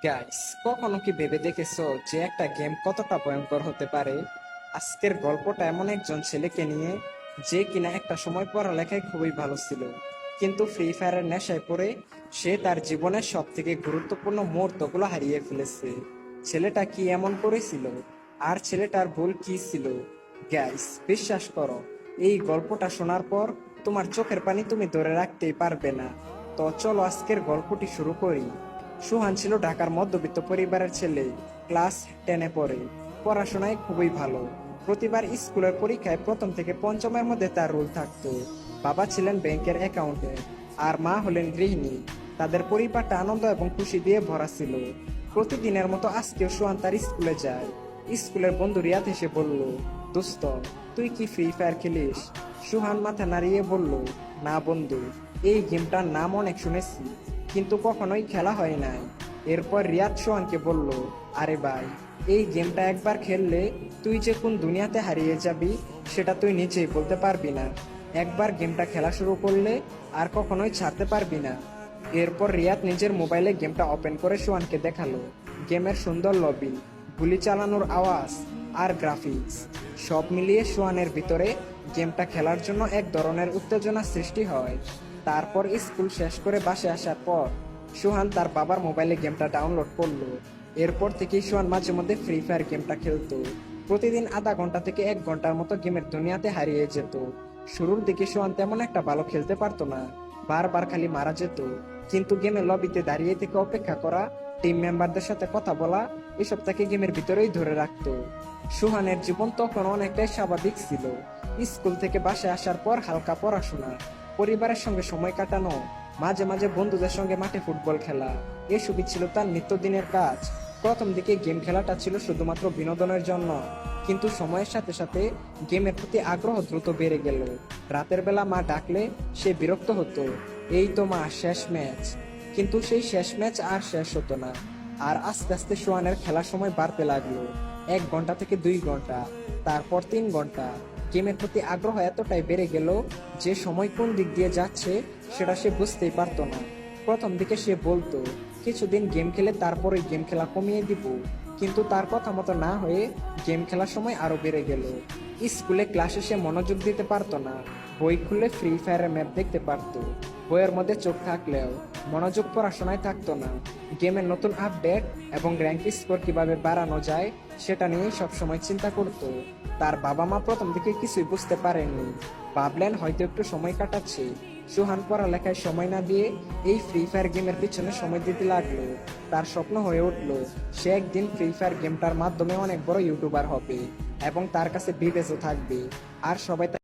Guys, কখনো কি ভেবে দেখেছো যে একটা গেম কতটা ভয়ঙ্কর হতে পারে? আজকের গল্পটা এমন একজন ছেলেকে নিয়ে, যে কিনা একটা সময় পড়ালেখায় খুবই ভালো ছিল, কিন্তু ফ্রি ফায়ারের নেশায় পড়ে সে তার জীবনের সব থেকে গুরুত্বপূর্ণ মুহূর্তগুলো হারিয়ে ফেলেছে। ছেলেটা কি এমন করেছিল, আর ছেলেটার ভুল কি ছিল? গাইস, বিশ্বাস করো, এই গল্পটা শোনার পর তোমার চোখের পানি তুমি ধরে রাখতেই পারবে না। তো চলো আজকের গল্পটি শুরু করি। সুহান ছিল ঢাকার মধ্যবিত্ত পরিবারের ছেলে। ক্লাস 10-এ পড়ে। পড়াশোনায় খুবই ভালো। প্রতিবার স্কুলের পরীক্ষায় প্রথম থেকে পঞ্চমের মধ্যে তার রোল থাকতো। বাবা ছিলেন ব্যাংকের অ্যাকাউন্টেন্ট, আর মা হলেন গৃহিণী। তাদের পরিবারটা আনন্দ এবং খুশি দিয়ে ভরা ছিল। প্রতিদিনের মতো আজকেও সুহান তার স্কুলে যায়। স্কুলের বন্ধু রিয়াদ এসে বলল, দোস্ত, তুই কি ফ্রি ফায়ার খেলিস? সুহান মাথা নাড়িয়ে বলল, না বন্ধু, এই গেমটার নাম অনেক শুনেছি, কিন্তু কখনোই খেলা হয় নাই। এরপর রিয়াদ সোহানকে বলল, আরে ভাই, এই গেমটা একবার খেললে তুই যে কোন দুনিয়াতে হারিয়ে যাবি সেটা তুই নিজেই বলতে পারবি না। একবার গেমটা খেলা শুরু করলে আর কখনোই ছাড়তে পারবি না। এরপর রিয়াদ নিজের মোবাইলে গেমটা ওপেন করে সোহানকে দেখালো। গেমের সুন্দর লবি, গুলি চালানোর আওয়াজ আর গ্রাফিক্স সব মিলিয়ে সোহানের ভিতরে গেমটা খেলার জন্য এক ধরনের উত্তেজনা সৃষ্টি হয়। তারপর স্কুল শেষ করে বাসে আসার পর সোহান তার বাবার মোবাইলে গেমটা ডাউনলোড করলো। এরপর থেকেই সোহান মাঝে মধ্যে ফ্রি ফায়ার গেমটা খেলতো। প্রতিদিন আধা ঘন্টা থেকে 1 ঘন্টার মতো গেমের দুনিয়াতে হারিয়ে যেত। শুরুর দিকে সোহান তেমন একটা ভালো খেলতে পারতো না, বারবার খালি মারা যেত। কিন্তু গেমের লবিতে দাঁড়িয়ে থেকে অপেক্ষা করা, টিম মেম্বারদের সাথে কথা বলা, এসব তাকে গেমের ভিতরেই ধরে রাখতো। সুহানের জীবন তখন অনেকটাই স্বাভাবিক ছিল। স্কুল থেকে বাসায় আসার পর হালকা পড়াশোনা, পরিবারের সঙ্গে সময় কাটানো, মাঝে মাঝে বন্ধুদের সঙ্গে মাঠে ফুটবল খেলা, এসবই ছিল তার নিত্যদিনের কাজ। প্রথম দিকে গেম খেলাটা ছিল শুধুমাত্র বিনোদনের জন্য, কিন্তু সময়ের সাথে সাথে গেমের প্রতি আগ্রহ দ্রুত বেড়ে গেল। রাতের বেলা মা ডাকলে সে বিরক্ত হতো, এই তো মা, শেষ ম্যাচ। কিন্তু সেই শেষ ম্যাচ আর শেষ হতো না। আর আস্তে আস্তে সোয়ানের খেলার সময় বাড়তে লাগলো। 1 ঘন্টা থেকে 2 ঘন্টা, তারপর 3 ঘন্টা। গেমের প্রতি আগ্রহ এতটাই বেড়ে গেল যে সময় কোন দিক দিয়ে যাচ্ছে সেটা সে বুঝতেই পারতো না। প্রথম দিকে সে বলতো কিছুদিন গেম খেলে তারপরে গেম খেলা কমিয়ে দিব, কিন্তু তার কথা মতো না হয়ে গেম খেলার সময় আরো বেড়ে গেল। স্কুলে ক্লাসে সে মনোযোগ দিতে পারতো না। বই খুলে ফ্রি ফায়ারের ম্যাপ দেখতে পারতো, বইয়ের মধ্যে চোখ থাকলেও মনোযোগ পড়াশোনায় থাকতো না। গেমের নতুন আপডেট এবং র্যাঙ্ক স্কোর কিভাবে বাড়ানো যায় সেটা নিয়েই সবসময় চিন্তা করতো। তার বাবা মা প্রথম দিকে কিছুই বুঝতে পারেননি, ভাবলেন হয়তো একটু সময় কাটাচ্ছে। সুহান পড়ালেখায় সময় না দিয়ে এই ফ্রি ফায়ার গেমের পিছনে সময় দিতে লাগলো। তার স্বপ্ন হয়ে উঠলো সে একদিন ফ্রি ফায়ার গেমটার মাধ্যমে অনেক বড় ইউটিউবার হবে এবং তার কাছে বিবেচও থাকবে, আর সবাই